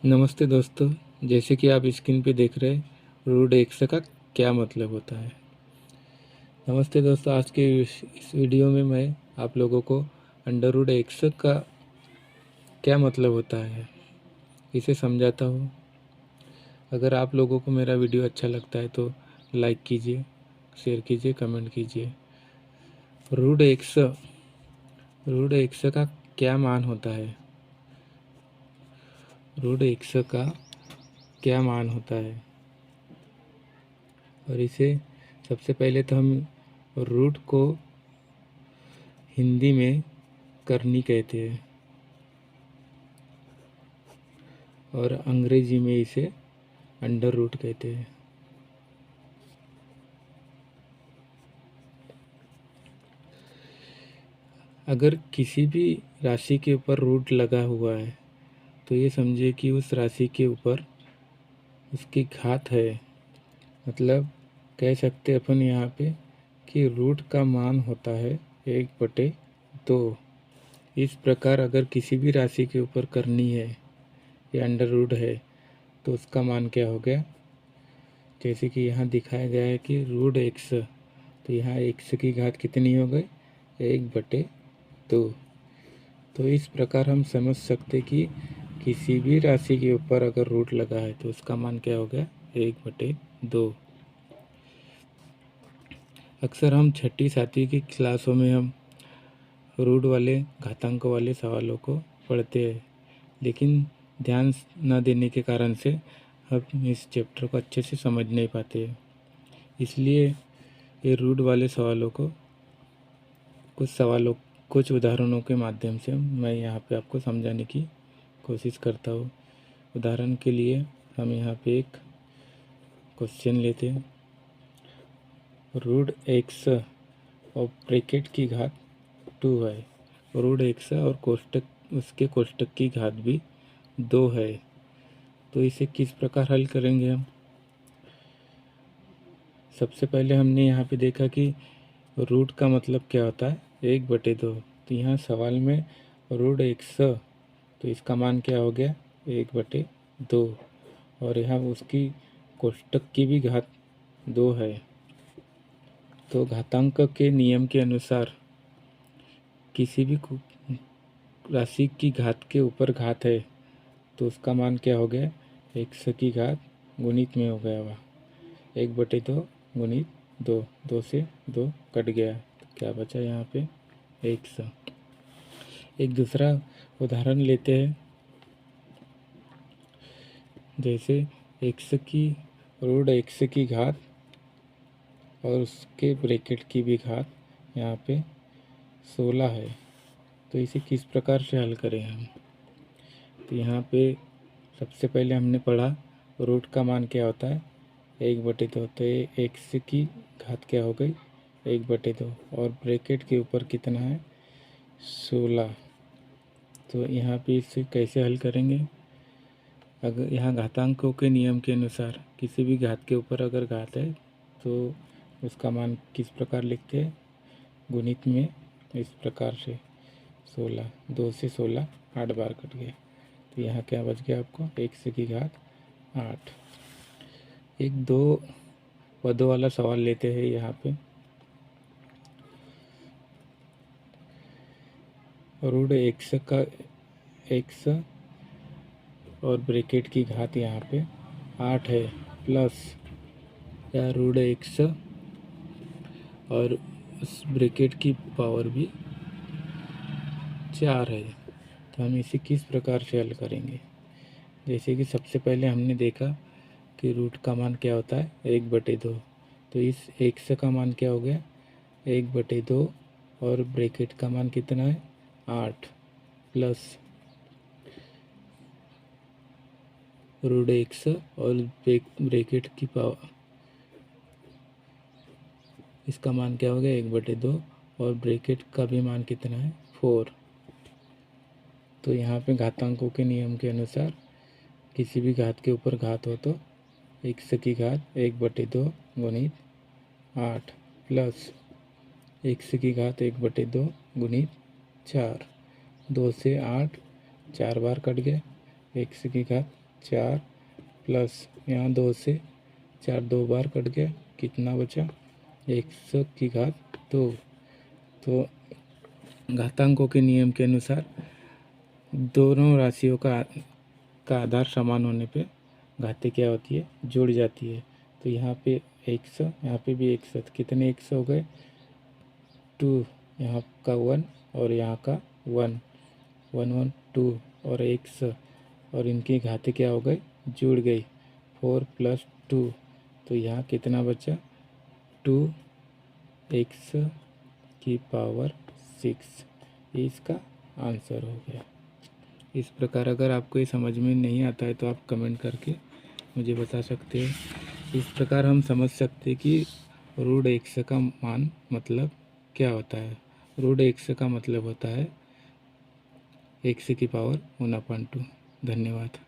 नमस्ते दोस्तों, जैसे कि आप स्क्रीन पे देख रहे हैं, रूट एक्स का क्या मतलब होता है। नमस्ते दोस्तों, आज के इस वीडियो में मैं आप लोगों को अंडर रूट एक्स का क्या मतलब होता है इसे समझाता हूँ। अगर आप लोगों को मेरा वीडियो अच्छा लगता है तो लाइक कीजिए, शेयर कीजिए, कमेंट कीजिए। रूट एक्स का क्या मान होता है। रूट एक्स का क्या मान होता है, और इसे सबसे पहले तो हम रूट को हिंदी में करनी कहते हैं और अंग्रेजी में इसे अंडर रूट कहते हैं। अगर किसी भी राशि के ऊपर रूट लगा हुआ है तो ये समझिए कि उस राशि के ऊपर उसकी घात है। मतलब कह सकते अपन यहाँ पे कि रूट का मान होता है 1/2। इस प्रकार अगर किसी भी राशि के ऊपर करनी है या अंडर रूट है तो उसका मान क्या हो गया, जैसे कि यहाँ दिखाया गया है कि रूट एक्स, तो यहाँ एक्स की घात कितनी हो गई, 1/2। तो इस प्रकार हम समझ सकते कि किसी भी राशि के ऊपर अगर रूट लगा है तो उसका मान क्या हो गया, 1/2। अक्सर हम छठी सातवीं की क्लासों में हम रूट वाले घातांक वाले सवालों को पढ़ते हैं, लेकिन ध्यान न देने के कारण से हम इस चैप्टर को अच्छे से समझ नहीं पाते। इसलिए ये रूट वाले सवालों को कुछ उदाहरणों के माध्यम से मैं यहाँ पे आपको समझाने की कोशिश करता हूँ। उदाहरण के लिए हम यहाँ पे एक क्वेश्चन लेते हैं। रूट एक्स और ब्रैकेट की घात 2 है। रूट एक्स और उसके कोष्टक की घात भी 2 है। तो इसे किस प्रकार हल करेंगे हम। सबसे पहले हमने यहाँ पे देखा कि रूट का मतलब क्या होता है, 1/2। तो यहाँ सवाल में रूट एक्स, तो इसका मान क्या हो गया, 1/2। और यहाँ उसकी कोष्टक की भी घात 2 है। तो घातांक के नियम के अनुसार किसी भी राशि की घात के ऊपर घात है तो उसका मान क्या हो गया, एक्स की घात गुणित में हो गया हुआ 1/2 गुणित 2, 2 से 2 कट गया, तो क्या बचा यहाँ पे, एक्स। एक दूसरा उदाहरण लेते हैं। जैसे रूट एक्स की घात और उसके ब्रैकेट की भी घात यहाँ पे 16 है। तो इसे किस प्रकार से हल करें हम। तो यहाँ पे सबसे पहले हमने पढ़ा रूट का मान क्या होता है, 1/2। तो ये एक्स की घात क्या हो गई, 1/2, और ब्रैकेट के ऊपर कितना है, 16। तो यहाँ पे इसे कैसे हल करेंगे। अगर यहाँ घातांकों के नियम के अनुसार किसी भी घात के ऊपर अगर घात है तो उसका मान किस प्रकार लिखते हैं, गुणित में, इस प्रकार से 16, 2 से 16 8 बार कट गए। तो यहाँ क्या बच गया आपको, एक्स की घात 8। एक दो पदों वाला सवाल लेते हैं यहाँ पे। रूट एक्स और ब्रैकेट की घात यहाँ पे 8 है, प्लस या रूट एक्स और उस ब्रैकेट की पावर भी 4 है। तो हम इसे किस प्रकार से हल करेंगे। जैसे कि सबसे पहले हमने देखा कि रूट का मान क्या होता है, 1/2। तो इस एक्स का मान क्या हो गया, 1/2, और ब्रैकेट का मान कितना है, 8, प्लस रूट एक्स और ब्रैकेट की पावर, इसका मान क्या हो गया, 1/2, और ब्रैकेट का भी मान कितना है, 4। तो यहाँ पे घातांकों के नियम के अनुसार किसी भी घात के ऊपर घात हो तो एक्स की घात 1/2 गुणित 8, प्लस एक्स की घात 1/2 गुणित 4, 2 से 8 4 बार कट गए, एक्स की घात 4 प्लस यहाँ 2 से 4 2 बार कट गया, कितना बचा 100 की घात 2। तो घातांकों के नियम के अनुसार दोनों राशियों का आधार समान होने पे घातें क्या होती है, जुड़ जाती है। तो यहाँ पे 100, यहाँ पे भी 100, कितने 100 हो गए 2, यहाँ का 1 और यहाँ का 1 1 1 2 और 100, और इनकी घातें क्या हो गई, जुड़ गई 4 + 2। तो यहाँ कितना बचा 2x की पावर 6, इसका आंसर हो गया। इस प्रकार अगर आपको ये समझ में नहीं आता है तो आप कमेंट करके मुझे बता सकते हैं। इस प्रकार हम समझ सकते हैं कि √x का मान मतलब क्या होता है। √x का मतलब होता है x की पावर 1/2। धन्यवाद।